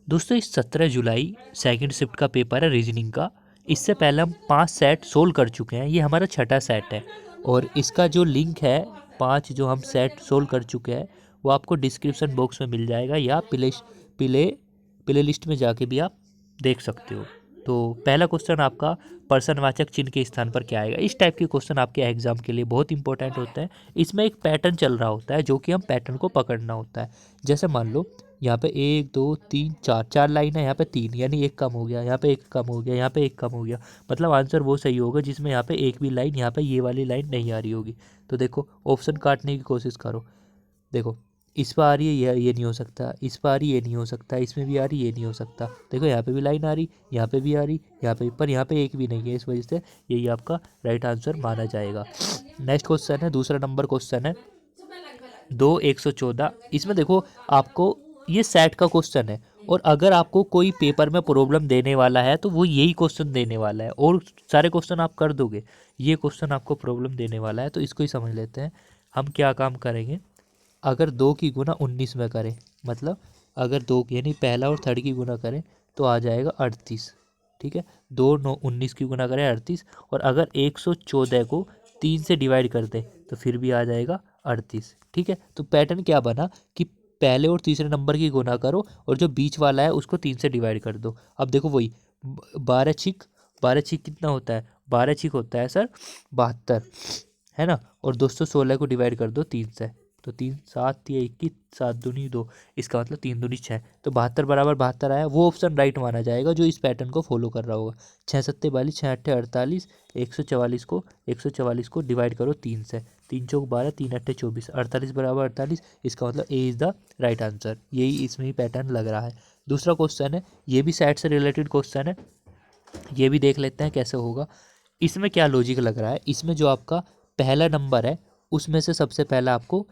दोस्तों इस 17 जुलाई second shift का पेपर है रीजनिंग का। इससे पहले हम 5 सेट सोल्व कर चुके हैं, ये हमारा छठा सेट है। और इसका जो लिंक है, 5 जो हम सेट सोल्व कर चुके हैं वो आपको डिस्क्रिप्शन बॉक्स में मिल जाएगा, या प्ले प्ले लिस्ट में जाके भी आप देख सकते हो। तो पहला क्वेश्चन आपका पर्सनवाचक चिन्ह के स्थान पर क्या आएगा। इस टाइप के क्वेश्चन आपके एग्जाम के लिए बहुत इंपॉर्टेंट होते हैं। इसमें एक पैटर्न चल रहा होता है जो कि हम पैटर्न को पकड़ना होता है। जैसे मान लो यहाँ पे 1 2 3 4 4 लाइन है, यहाँ पे 3 यानी एक कम हो गया, यहाँ पे एक कम हो गया, यहाँ पे एक कम हो गया। मतलब आंसर वो सही होगा जिसमें यहाँ पे एक भी लाइन, यहाँ पे ये वाली लाइन नहीं आ रही होगी। तो देखो ऑप्शन काटने की कोशिश करो। देखो इस पर आ रही है, ये नहीं हो सकता, इस पर आ रही ये नहीं हो सकता, इसमें भी आ रही ये नहीं हो सकता। देखो यहाँ पे भी लाइन आ रही, यहाँ पे भी आ रही, यहाँ पे, पर यहाँ पे एक भी नहीं है, इस वजह से यही आपका राइट आंसर माना जाएगा। नेक्स्ट क्वेश्चन है, दूसरा नंबर क्वेश्चन है 2 114। इसमें देखो आपको ये सेट का क्वेश्चन है, और अगर आपको कोई पेपर में प्रॉब्लम देने वाला है तो वो यही क्वेश्चन देने वाला है, और सारे क्वेश्चन आप कर दोगे। ये क्वेश्चन आपको प्रॉब्लम देने वाला है, तो इसको ही समझ लेते हैं। हम क्या काम करेंगे, अगर 2 की गुना 19 में करें, मतलब अगर 2 यानी पहला और थर्ड की गुना करें तो आ जाएगा 38। ठीक है, 2 9 19 की गुना करें 38, और अगर 114 को 3 से डिवाइड कर दें तो फिर भी आ जाएगा 38। ठीक है, तो पैटर्न क्या बना कि पहले और तीसरे नंबर की गुना करो और जो बीच वाला है उसको 3 से डिवाइड कर दो। अब देखो वही 12 छिक कितना होता है, 12 छिक होता है सर 72, है ना। और 216 को डिवाइड कर दो 3 से, तो 3 7 या 21, 7 दूनी 2, इसका मतलब 3 दूनी 6, तो 72 बराबर 72 आया। वो ऑप्शन राइट माना जाएगा जो इस पैटर्न को फॉलो कर रहा होगा। 6 7 42, 6 8 48, 144 को डिवाइड करो 3 से, 3 चौक 12, 3 8 24, 48 बराबर 48, इसका मतलब A is the right answer. यही इसमें ही पैटर्न लग रहा है। दूसरा क्वेश्चन है, ये भी सेट से रिलेटेड क्वेश्चन है, ये भी देख लेते हैं कैसे होगा। इसमें क्या लॉजिक लग रहा है, इसमें जो आपका पहला नंबर है उसमें से सबसे पहला आपको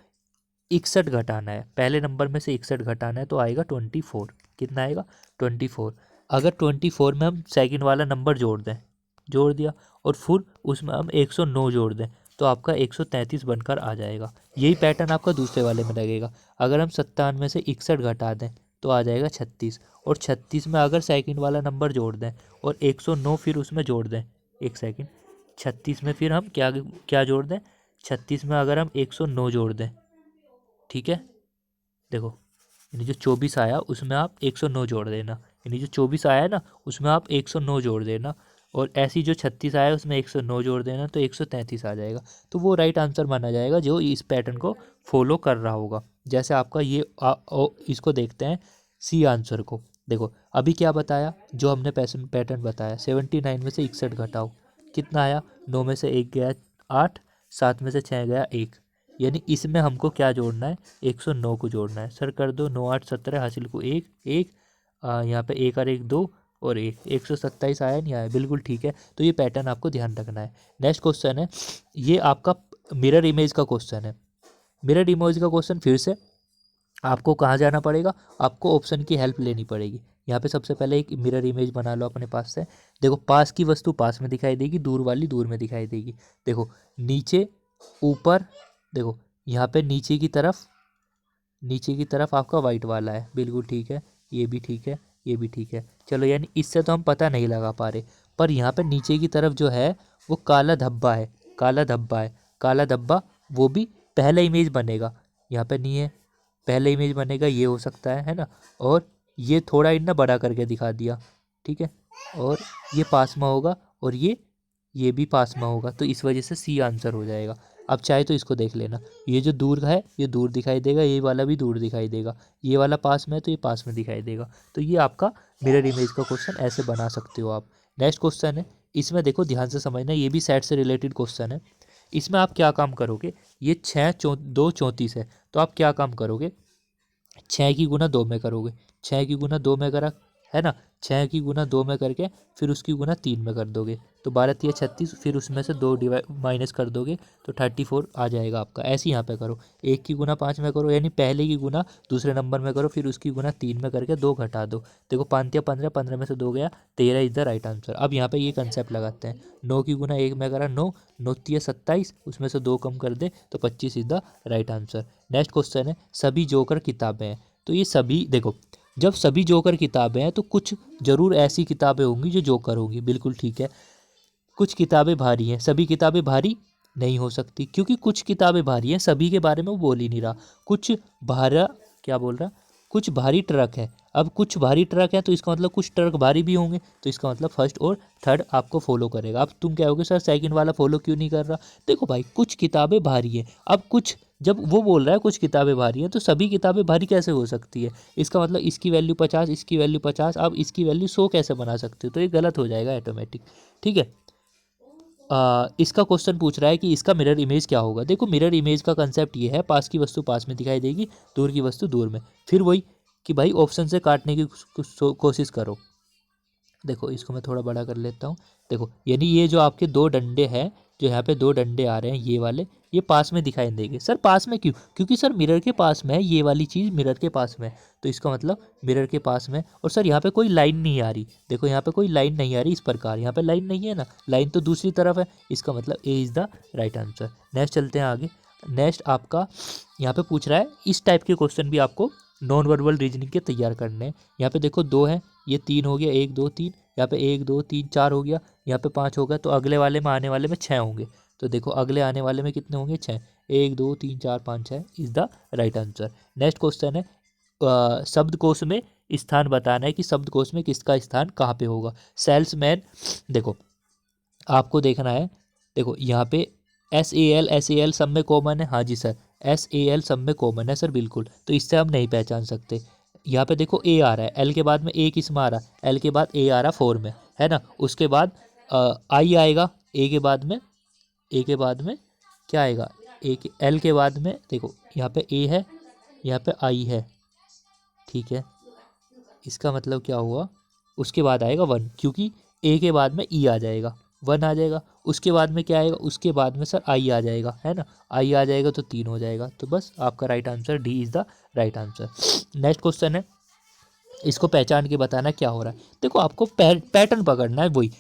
61 घटाना है। पहले नंबर में से 61 घटाना है तो आएगा 24। कितना आएगा 24। अगर 24 में हम सेकंड वाला नंबर जोड़ दें, जोड़ दिया, और फिर उसमें हम 109 जोड़ दें तो आपका 133 बनकर आ जाएगा। यही पैटर्न आपका दूसरे वाले में लगेगा। अगर हम 57 में से 61 घटा दें तो आ जाएगा 36, और 36 में अगर सेकंड वाला नंबर जोड़ दें और 109 फिर उसमें जोड़ दें, एक सेकंड, 36 में फिर हम क्या क्या जोड़ दें, 36 में अगर हम 109 जोड़ दें, ठीक है, देखो यानी जो 24 आया उसमें आप 109 जोड़ देना, यानी जो 24 आया ना उसमें आप 109 जोड़ देना, और ऐसी जो 36 आया उसमें 109 जोड़ देना, तो 133 आ जाएगा। तो वो राइट आंसर माना जाएगा जो इस पैटर्न को फॉलो कर रहा होगा। जैसे आपका ये इसको देखते हैं सी आंसर को। देखो अभी क्या बताया, जो हमने पैटर्न बताया, 79 में से 61 घटाओ, कितना आया, 9 में से 1 गया 8, 7 में से 6 गया 1, यानी इसमें हमको क्या जोड़ना है, 109 को जोड़ना है। सर कर दो, 9 8 17, हासिल को 1 1, यहाँ पे 1 और 1 2, और 127 आया नहीं आया, बिल्कुल ठीक है। तो ये पैटर्न आपको ध्यान रखना है। नेक्स्ट क्वेश्चन है, ये आपका मिरर इमेज का क्वेश्चन है। मिरर इमेज का क्वेश्चन फिर से आपको कहाँ जाना पड़ेगा, आपको ऑप्शन की हेल्प लेनी पड़ेगी। यहाँ पे सबसे पहले एक मिरर इमेज बना लो अपने पास से। देखो पास की वस्तु पास में दिखाई देगी, दूर वाली दूर में दिखाई देगी। देखो नीचे ऊपर, देखो यहाँ पे नीचे की तरफ आपका वाइट वाला है, बिल्कुल ठीक है, ये भी ठीक है, ये भी ठीक है। चलो यानी इससे तो हम पता नहीं लगा पा रहे, पर यहाँ पे नीचे की तरफ जो है वो काला धब्बा है, काला धब्बा है, काला धब्बा, वो भी पहला इमेज बनेगा। यहाँ पे नहीं है, पहले इमेज बनेगा, ये हो सकता है ना। और ये थोड़ा इतना बड़ा करके दिखा दिया, ठीक है, और ये पास में होगा, और ये भी पास में होगा, तो इस वजह से सी आंसर हो जाएगा। अब चाहे तो इसको देख लेना, ये जो दूर है ये दूर दिखाई देगा, ये वाला भी दूर दिखाई देगा, ये वाला पास में है तो ये पास में दिखाई देगा। तो ये आपका मिरर इमेज का क्वेश्चन ऐसे बना सकते हो आप। नेक्स्ट क्वेश्चन है, इसमें देखो ध्यान से समझना, ये भी सेट से रिलेटेड क्वेश्चन है। इसमें आप क्या काम करोगे, ये 2 34 है, तो आप क्या काम करोगे, 6 की गुना 2 में करोगे, 6 की गुना 2 में करा, है ना, 6 की गुना 2 में करके फिर उसकी गुना 3 में कर दोगे, तो 12 3 36, फिर उसमें से 2 डिवाइड माइनस कर दोगे तो 34 आ जाएगा आपका। ऐसे यहाँ पे करो, 1 की गुना 5 में करो, यानी पहले की गुना दूसरे नंबर में करो, फिर उसकी गुना 3 में करके 2 घटा दो। देखो 5 या 15, 15 में से 2 गया 13 इज द राइट आंसर। अब यहाँ पे ये कंसेप्ट लगाते हैं, 9 की गुना 1 में करा 9, 9 3 27, उसमें से 2 कम कर दे तो 25 is the right answer. Next question है, सभी जोकर किताबें हैं। तो ये सभी देखो जब सभी जोकर किताबें हैं तो कुछ जरूर ऐसी किताबें होंगी जो जोकर होंगी, बिल्कुल ठीक है। कुछ किताबें भारी हैं, सभी किताबें भारी नहीं हो सकती, क्योंकि कुछ किताबें भारी हैं, सभी के बारे में वो बोल ही नहीं रहा। कुछ भारा क्या बोल रहा, कुछ भारी ट्रक है। अब कुछ भारी ट्रक है तो इसका मतलब कुछ ट्रक भारी भी होंगे, तो इसका मतलब फर्स्ट और थर्ड आपको फॉलो करेगा। अब तुम कहोगे सर सेकंड वाला फॉलो क्यों नहीं कर रहा? देखो भाई, कुछ किताबें भारी है, अब कुछ जब वो बोल रहा है कुछ किताबें भारी हैं तो सभी किताबें भारी कैसे हो सकती है? इसका मतलब इसकी वैल्यू 50, इसकी वैल्यू 50, अब इसकी वैल्यू 100 कैसे बना सकते हो? तो ये गलत हो जाएगा ऑटोमेटिक, ठीक है। इसका क्वेश्चन पूछ रहा है कि इसका मिरर इमेज क्या होगा। देखो मिरर इमेज का कंसेप्ट ये है, पास की वस्तु पास में दिखाई देगी, दूर की वस्तु दूर में। फिर वही कि भाई ऑप्शन से काटने की कोशिश करो। देखो इसको मैं थोड़ा बड़ा कर लेता हूँ। देखो यानी ये जो आपके दो डंडे हैं, जो यहाँ पे दो डंडे आ रहे हैं ये वाले, ये पास में दिखाई देंगे। सर पास में क्यों? क्योंकि सर मिरर के पास में है, ये वाली चीज़ मिरर के पास में है, तो इसका मतलब मिरर के पास में। और सर यहाँ पे कोई लाइन नहीं आ रही, देखो यहाँ पे कोई लाइन नहीं आ रही इस प्रकार, यहाँ पे लाइन नहीं है ना, लाइन तो दूसरी तरफ है, इसका मतलब A is the right answer. Next चलते हैं आगे। नेक्स्ट आपका यहाँ पे पूछ रहा है, इस टाइप के क्वेश्चन भी आपको नॉन वर्बल रीजनिंग के तैयार करने हैं। यहाँ पे देखो दो है, ये तीन हो गया, 1 2 3, यहाँ पे 1 2 3 4 हो गया, यहाँ पे 5 हो गया, तो अगले वाले में आने वाले में 6 होंगे। तो देखो अगले आने वाले में कितने होंगे? 6। 1 2 3 4 5 6 is the right answer. Next question है, शब्दकोश में स्थान बताना है कि शब्दकोश में किसका स्थान कहाँ पे होगा। सेल्समैन, देखो आपको देखना है, देखो यहाँ पे SAL सब में कॉमन है, हाँ जी सर, SAL सब में कॉमन है सर, बिल्कुल, तो इससे हम नहीं पहचान सकते। यहाँ पे देखो ए आ रहा है, एल के बाद में ए किस में आ रहा है? एल के बाद ए आ रहा 4 में, है ना। उसके बाद आई आएगा, ए के बाद में, ए के बाद में क्या आएगा? ए के एल के बाद में देखो यहाँ पे ए है, यहाँ पे आई है, ठीक है। इसका मतलब क्या हुआ? उसके बाद आएगा 1, क्योंकि ए के बाद में ई आ जाएगा, 1 आ जाएगा। उसके बाद में क्या आएगा? उसके बाद में सर आई आ जाएगा, है ना, आई आ जाएगा तो 3 हो जाएगा। तो बस आपका right answer D is the right answer. Next question है, इसको पहचान के बताना क्या हो रहा है। देखो आपको पैटर्न पकड़ना है, वही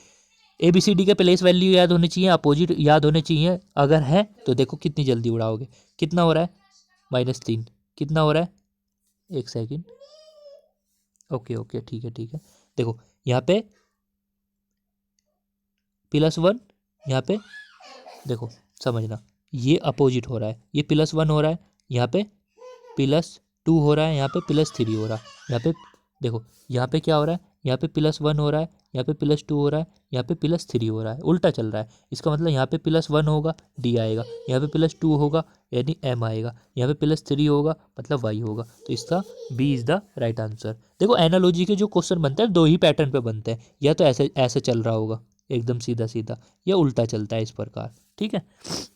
ABCD के प्लेस वैल्यू याद होनी चाहिए, अपोजिट याद होने चाहिए। अगर है तो देखो कितनी जल्दी उड़ाओगे। कितना हो रहा है? -3। कितना हो रहा है? 1 सेकेंड, ओके ओके, ठीक है ठीक है। देखो यहाँ पे +1, यहाँ पे देखो समझना, ये अपोजिट हो रहा है, ये +1 हो रहा है, यहाँ पे +2 हो रहा है, यहाँ पे +3 हो रहा है। यहाँ पे देखो, यहाँ पे क्या हो रहा है? यहाँ पे +1 हो रहा है, यहाँ पे +2 हो रहा है, यहाँ पे +3 हो रहा है, उल्टा चल रहा है। इसका मतलब यहाँ पे +1 होगा डी आएगा, यहाँ पे +2 होगा यानी एम आएगा, यहाँ पे +3 होगा मतलब वाई होगा। तो इसका B is the right answer. देखो एनालॉजी के जो क्वेश्चन बनते हैं दो ही पैटर्न पे बनते हैं, या तो ऐसे ऐसे चल रहा होगा एकदम सीधा सीधा, या उल्टा चलता है इस प्रकार, ठीक है।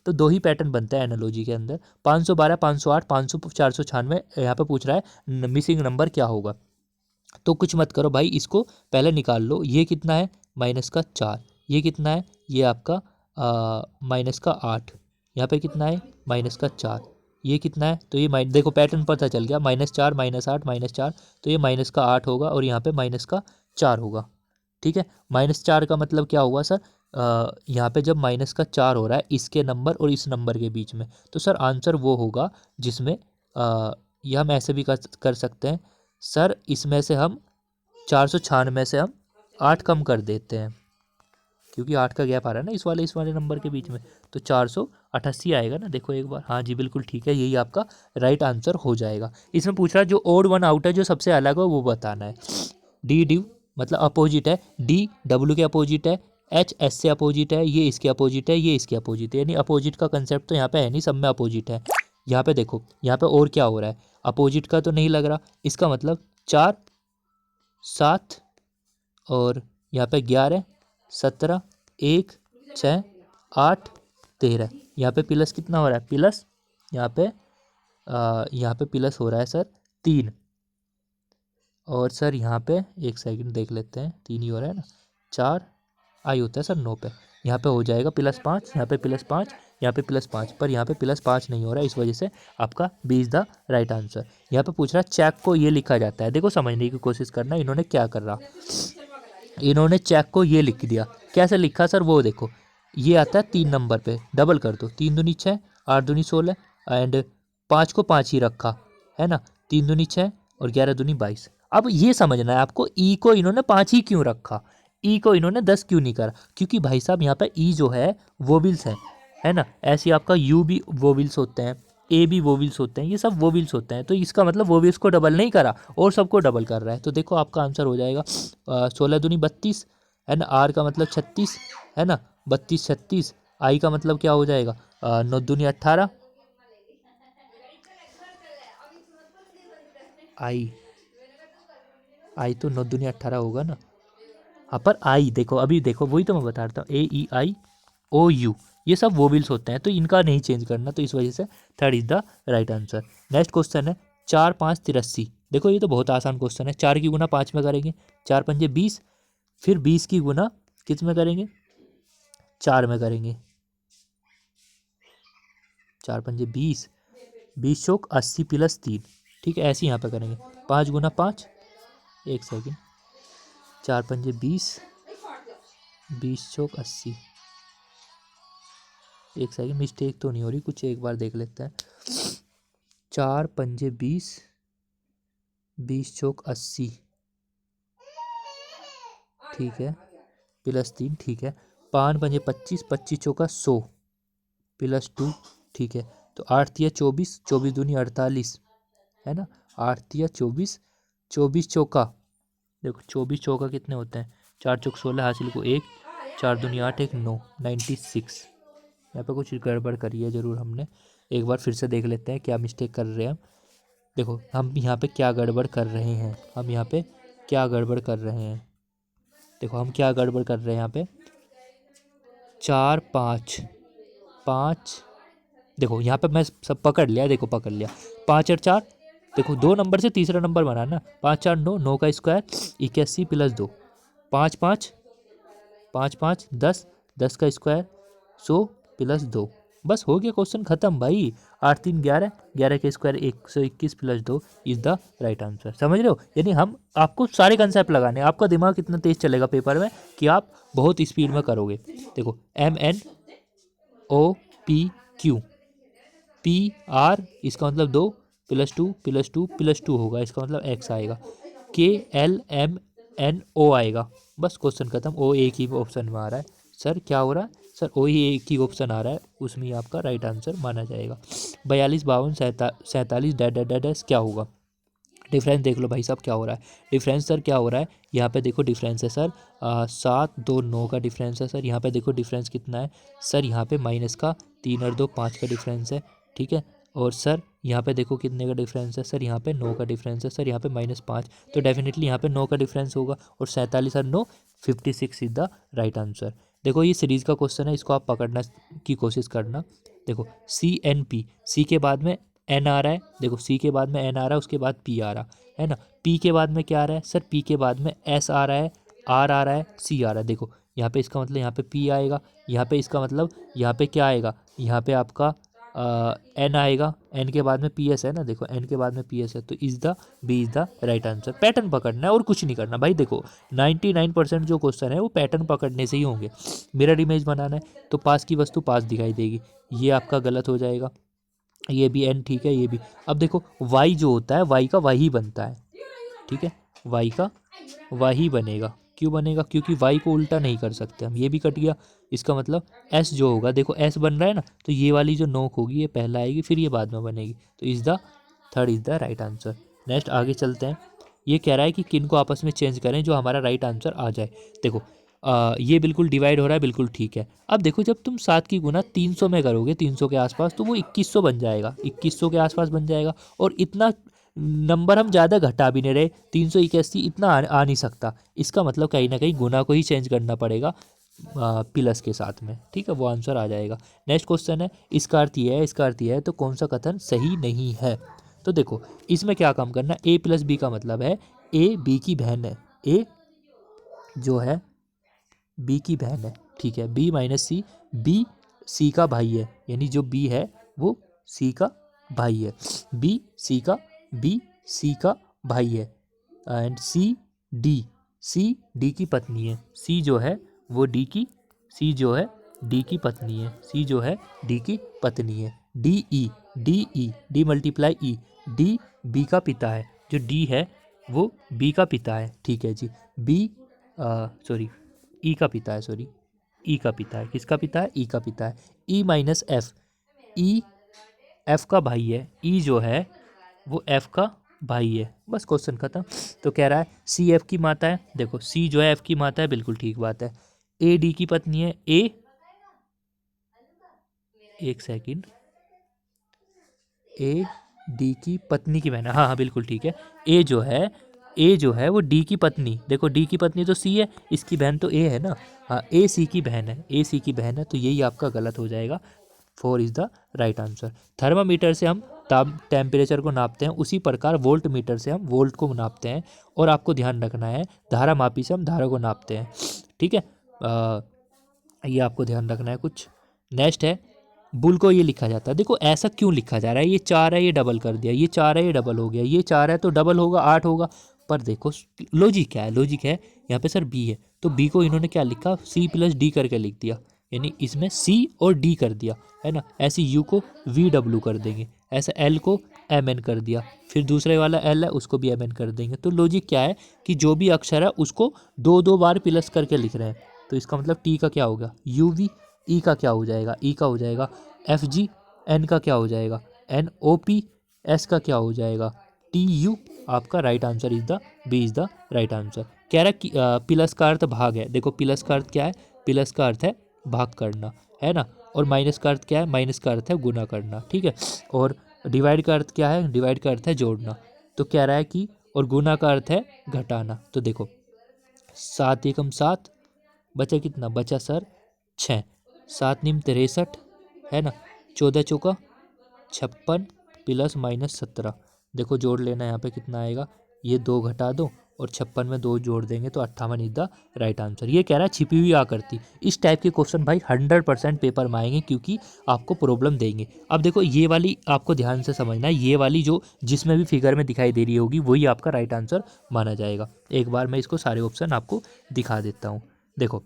तो दो ही पैटर्न बनता है एनालॉजी के अंदर। 512, 508, 500, 496 यहाँ पे पूछ रहा है मिसिंग नंबर क्या होगा। तो कुछ मत करो भाई, इसको पहले निकाल लो। ये कितना है? -4। ये कितना है? ये आपका -8। यहाँ पे कितना है? -4। ये कितना है? तो ये देखो पैटर्न पता चल गया, -4 -8 -4, तो ये -8 होगा और यहाँ पे -4 होगा, ठीक है। -4 का मतलब क्या हुआ सर? यहाँ पे जब -4 हो रहा है इसके नंबर और इस नंबर के बीच में, तो सर आंसर वो होगा जिसमें यह हम ऐसे भी कर सकते हैं सर, इसमें से हम 496 से हम 8 कम कर देते हैं, क्योंकि 8 का गैप आ रहा है ना इस वाले नंबर के बीच में, तो 488 आएगा ना। देखो एक बार, हाँ जी बिल्कुल ठीक है, यही आपका राइट आंसर हो जाएगा। इसमें पूछ रहा है जो ओड वन आउट है, जो सबसे अलग है वो बताना है। डी ड्यू मतलब अपोजिट है, डी डब्ल्यू के अपोजिट है, एच एस से अपोजिट है, ये इसके अपोजिट है, ये इसके अपोजिट है, यानी अपोजिट का कंसेप्ट तो यहाँ पे है नहीं, सब में अपोजिट है। यहाँ पे देखो, यहाँ पे और क्या हो रहा है? अपोजिट का तो नहीं लग रहा, इसका मतलब 4 7 और यहाँ पे 11 17 1 6 8 13, यहाँ पे प्लस कितना हो रहा है? प्लस यहाँ पे प्लस हो रहा है सर 3, और सर यहाँ पे एक सेकंड देख लेते हैं, 3 ही हो रहा है ना, 4 आई होता है सर 9 पे, यहाँ पे हो जाएगा +5, यहाँ पे +5, यहाँ पे +5, पर यहाँ पे +5 नहीं हो रहा है, इस वजह से आपका B is the right answer. यहाँ पे पूछ रहा है चेक को ये लिखा जाता है। देखो समझने की कोशिश करना, इन्होंने क्या कर रहा, इन्होंने चेक को ये लिख दिया। कैसे लिखा सर वो देखो, ये आता है 3 नंबर पे, डबल कर दो, 3 दूनी 6, 8 दूनी 16, एंड 5 को 5 ही रखा, है ना, 3 दूनी 6, और 11 दूनी 22। अब ये समझना है आपको, ई को इन्होंने 5 ही क्यों रखा, ई को इन्होंने 10 क्यों नहीं करा, क्योंकि भाई साहब यहाँ पे ई जो है वोविल्स है ना। ऐसे आपका यू भी वोविल्स होते हैं, ए भी वोविल्स होते हैं, ये सब वोविल्स होते हैं। तो इसका मतलब वोविल्स को डबल नहीं करा और सबको डबल कर रहा है। तो देखो आपका आंसर हो जाएगा 16 दूनी 32 है ना, आर का मतलब 36 है ना, 32 36। आई का मतलब क्या हो जाएगा 9 दूनी 18। आई तो 9 दूनी 18 होगा ना। हाँ पर आई देखो, अभी देखो वही तो मैं बता रहा हूँ, AEIOU ये सब वोविल्स होते हैं, तो इनका नहीं चेंज करना, तो इस वजह से third is the right answer. Next question है 4 5 83। देखो ये तो बहुत आसान क्वेश्चन है। 4 की गुना 5 में करेंगे, 4 पंजे 20, फिर 20 की गुना किस में करेंगे, 4 में करेंगे, 4 पंजे 20, 20 चौक 80 प्लस 3। ठीक है, ऐसे यहाँ पे करेंगे। 5 गुना 5, एक सेकेंड, 4 पंजे 20, 20 चौक 80, एक सेकंड, मिस्टेक तो नहीं हो रही कुछ, एक बार देख लेते हैं। 4 पंजे 20, 20 चौक 80, ठीक है, प्लस 3, ठीक है। 5 पंजे 25, 25 चौका 100 प्लस 2, ठीक है। तो 8 तिया 24, 24 दूनी 48 है ना, 8 तिया 24, 24 चौका, देखो 24 चौका कितने होते हैं, 4 चौक 16, हासिल को 1, 4 दूनी 8, 1 9, 96। यहाँ पे कुछ गड़बड़ करी है ज़रूर हमने, एक बार फिर से देख लेते हैं क्या मिस्टेक कर रहे हैं हम। देखो हम यहाँ पे क्या गड़बड़ कर रहे हैं, हम यहाँ पे क्या गड़बड़ कर रहे हैं, देखो हम क्या गड़बड़ कर रहे हैं यहाँ पे। 4 5 5, देखो यहाँ पे मैं सब पकड़ लिया, देखो पकड़ लिया। 5 और 4, देखो 2 नंबर से तीसरा नंबर बना ना, 5 4 9, 9 का स्क्वायर 81 प्लस 2, 5 5 5 5 10, 10 का स्क्वायर 100 प्लस 2। बस हो गया क्वेश्चन खत्म भाई। 8 3 11, 11 के square 121 plus 2 is the right answer. समझ रहे हो, यानी हम आपको सारे कंसेप्ट लगाने हैं, आपका दिमाग कितना तेज चलेगा पेपर में कि आप बहुत स्पीड में करोगे। देखो MNOPQ, PR इसका मतलब 2 प्लस 2 प्लस 2 प्लस 2 होगा, इसका मतलब x आएगा। KLMNO आएगा, बस क्वेश्चन खत्म। ओ एक ही ऑप्शन में आ रहा है सर, क्या हो रहा है सर, ओ ही एक ही ऑप्शन आ रहा है, उसमें ही आपका राइट आंसर माना जाएगा। 42 52 47 डैश क्या होगा, डिफरेंस देख लो भाई साहब क्या हो रहा है। डिफरेंस सर क्या हो रहा है, यहाँ पे देखो डिफरेंस है सर 7 2 9 का डिफरेंस है सर। यहाँ पे देखो डिफरेंस कितना है सर, यहाँ पे माइनस का 3 और 2 5 का डिफरेंस है, ठीक है। और सर यहाँ पे देखो कितने का डिफरेंस है सर, यहाँ पे 9 का डिफरेंस है सर, यहाँ पे -5, तो डेफिनेटली यहाँ पे 9 का डिफरेंस होगा। और 47 और 9 56 इज द राइट आंसर। देखो ये सीरीज का क्वेश्चन है, इसको आप पकड़ना की कोशिश करना। देखो CNP, सी के बाद में एन आ रहा है, देखो सी के बाद में एन आ रहा है, उसके बाद पी आ रहा है ना। पी के बाद में क्या आ रहा है सर, पी के बाद में एस आ रहा है, आर आ रहा है, सी आ रहा है। देखो यहाँ पे इसका मतलब यहाँ पे पी आएगा, यहाँ पे इसका मतलब यहाँ पे क्या आएगा, यहाँ पे आपका एन आएगा, एन के बाद में पी एस है ना, देखो एन के बाद में पी एस है, तो is the B is the right answer. Pattern पकड़ना है और कुछ नहीं करना भाई। देखो 99% जो क्वेश्चन है वो पैटर्न पकड़ने से ही होंगे। मिरर इमेज बनाना है तो पास की वस्तु पास दिखाई देगी, ये आपका गलत हो जाएगा। ये भी एन, ठीक है, ये भी। अब देखो वाई जो होता है, वाई का वाई बनता है, ठीक है, वाई का वाई बनेगा। क्यों बनेगा, क्योंकि वाई को उल्टा नहीं कर सकते हम। ये भी कट गया, इसका मतलब एस जो होगा, देखो एस बन रहा है ना, तो ये वाली जो नोक होगी ये पहला आएगी, फिर ये बाद में बनेगी, तो is the third is the right answer. Next आगे चलते हैं। ये कह रहा है कि किन को आपस में चेंज करें जो हमारा राइट आंसर आ जाए। देखो ये बिल्कुल डिवाइड हो रहा है, बिल्कुल ठीक है। अब देखो जब तुम 7 की गुना 300 में करोगे, 300 के आसपास, तो वो 2100 बन जाएगा, 2100 के आसपास बन जाएगा। और इतना नंबर हम ज़्यादा घटा भी नहीं रहे, 381 इतना आ नहीं सकता। इसका मतलब कहीं ना कहीं गुना को ही चेंज करना पड़ेगा प्लस के साथ में, ठीक है, वो आंसर आ जाएगा। नेक्स्ट क्वेश्चन है, इसका अर्थ ये है, इसका अर्थ ये है, तो कौन सा कथन सही नहीं है। तो देखो इसमें क्या काम करना, A प्लस बी का मतलब है A B की बहन है, A जो है B की बहन है, ठीक है। B माइनस सी, B C का भाई है, यानी जो B है वो C का भाई है। B C का भाई है। एंड C D की पत्नी है। C जो है वो C जो है D की पत्नी है, C जो है D की पत्नी है। D multiply E, D B का पिता है, जो डी है वो बी का पिता है, ठीक है जी। बी सॉरी ई का पिता है, सॉरी ई का पिता है, किसका पिता है, ई का पिता है। E minus F, E F का भाई है, ई जो है वो एफ का भाई है, बस क्वेश्चन खत्म। तो कह रहा है सी एफ की माता है, देखो सी जो है एफ की माता है, बिल्कुल ठीक बात है। ए डी की पत्नी है, ए एक सेकंड, ए डी की पत्नी की बहन है, हाँ हाँ बिल्कुल ठीक है। ए जो है वो डी की पत्नी, देखो डी की पत्नी तो सी है, इसकी बहन तो ए है ना, हाँ ए सी की बहन है, ए सी की बहन है, तो यही आपका गलत हो जाएगा। 4 is the right answer. Thermometer से हम टेम्परेचर को नापते हैं, उसी प्रकार वोल्ट मीटर से हम वोल्ट को नापते हैं। और आपको ध्यान रखना है धारा मापी से हम धारा को नापते हैं, ठीक है। ये आपको ध्यान रखना है। कुछ नेक्स्ट है, बुल को ये लिखा जाता है, देखो ऐसा क्यों लिखा जा रहा है, ये 4 है ये डबल कर दिया, ये 4 है ये डबल हो गया, ये 4 है तो डबल होगा 8 होगा। पर देखो लॉजिक क्या है, लॉजिक है यहाँ पे सर बी है, तो बी को इन्होंने क्या लिखा, सी प्लस डी करके लिख दिया, यानी इसमें सी और डी कर दिया, है ना। ऐसे यू को वी डब्ल्यू कर देंगे, ऐसा एल को एम एन कर दिया, फिर दूसरे वाला एल है उसको भी एम एन कर देंगे। तो लॉजिक क्या है कि जो भी अक्षर है उसको 2 2 बार प्लस करके लिख रहे हैं। तो इसका मतलब टी का क्या होगा, यू वी, ई का क्या हो जाएगा, ई का हो जाएगा एफ जी, एन का क्या हो जाएगा एन ओ पी, एस का क्या हो जाएगा टी यू। आपका right answer is the B is the right answer. कह रहा कि प्लस का अर्थ भाग है, देखो प्लस का अर्थ क्या है, प्लस का अर्थ है भाग करना, है ना। और माइनस का अर्थ क्या है, माइनस का अर्थ है गुना करना, ठीक है। और डिवाइड का अर्थ क्या है, डिवाइड का अर्थ है जोड़ना। तो कह रहा है कि और गुना का अर्थ है घटाना। तो देखो 7 एकम 7, बचा कितना, बचा सर 6, 7 निम 63, है ना। 14 चौका 56 प्लस माइनस 17, देखो जोड़ लेना, यहाँ पे कितना आएगा, ये 2 घटा दो और 56 में 2 जोड़ देंगे तो 58 इज द राइट आंसर। ये कह रहा है छिपी हुई आकृति। इस टाइप के क्वेश्चन भाई 100% पेपर में आएंगे, क्योंकि आपको प्रॉब्लम देंगे। अब देखो ये वाली आपको ध्यान से समझना है, ये वाली जो जिसमें भी फिगर में दिखाई दे रही होगी वही आपका राइट आंसर माना जाएगा। एक बार मैं इसको सारे ऑप्शन आपको दिखा देता हूँ। देखो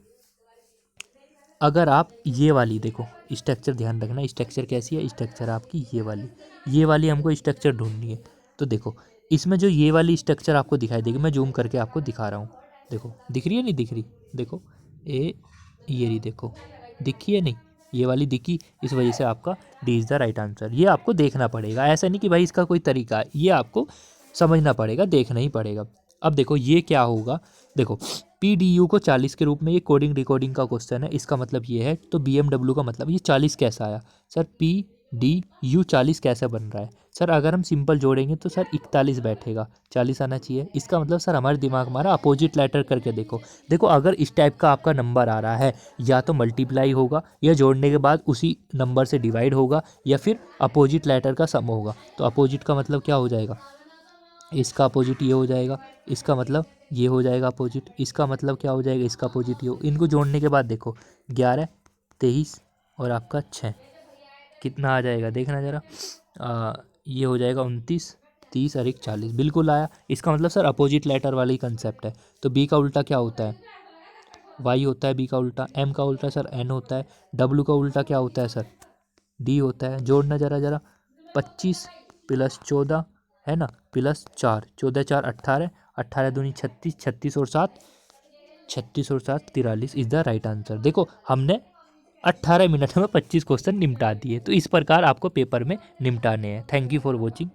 अगर आप ये वाली देखो स्ट्रक्चर, ध्यान रखना स्ट्रक्चर कैसी है, स्ट्रक्चर आपकी ये वाली हमको स्ट्रक्चर ढूंढनी है। तो देखो इसमें जो ये वाली स्ट्रक्चर आपको दिखाई देगी, मैं जूम करके आपको दिखा रहा हूँ, देखो दिख रही है नहीं दिख रही, देखो ये रही, देखो दिखी है नहीं, ये वाली दिखी, इस वजह से आपका D is the right answer. ये आपको देखना पड़ेगा, ऐसा नहीं कि भाई इसका कोई तरीका है, ये आपको समझना पड़ेगा, देखना ही पड़ेगा। अब देखो ये क्या होगा, देखो पी डी यू को 40 के रूप में, ये कोडिंग डिकोडिंग का क्वेश्चन है, इसका मतलब ये है। तो बी एम डब्ल्यू का मतलब ये 40 कैसा आया सर, पी डी यू 40 कैसे बन रहा है सर, अगर हम सिंपल जोड़ेंगे तो सर 41 बैठेगा, 40 आना चाहिए। इसका मतलब सर हमारे दिमाग हमारा अपोजिट लेटर करके देखो, देखो अगर इस टाइप का आपका नंबर आ रहा है, या तो मल्टीप्लाई होगा, या जोड़ने के बाद उसी नंबर से डिवाइड होगा, या फिर अपोजिट लेटर का सम होगा। तो अपोजिट का मतलब क्या हो जाएगा, इसका अपोजिट ये हो जाएगा, इसका मतलब ये हो जाएगा अपोजिट, इसका मतलब क्या हो जाएगा, इसका अपोजिट ये हो। इनको जोड़ने के बाद देखो 11 23 और आपका 6 कितना आ जाएगा, देखना ज़रा, ये हो जाएगा 29 30 और 40, बिल्कुल आया। इसका मतलब सर अपोजिट लेटर वाला ही कंसेप्ट है। तो बी का उल्टा क्या होता है, वाई होता है, बी का उल्टा एम का उल्टा सर एन होता है, डब्ल्यू का उल्टा क्या होता है सर डी होता है। जोड़ना जरा 25 प्लस 14, है ना, प्लस 4, 14 4 18, 18 दूनी 36, 36 और 7 43 इज द राइट आंसर। देखो हमने 18 मिनट में 25 क्वेश्चन निपटा दिए। तो इस प्रकार आपको पेपर में निपटाने हैं। Thank you for watching.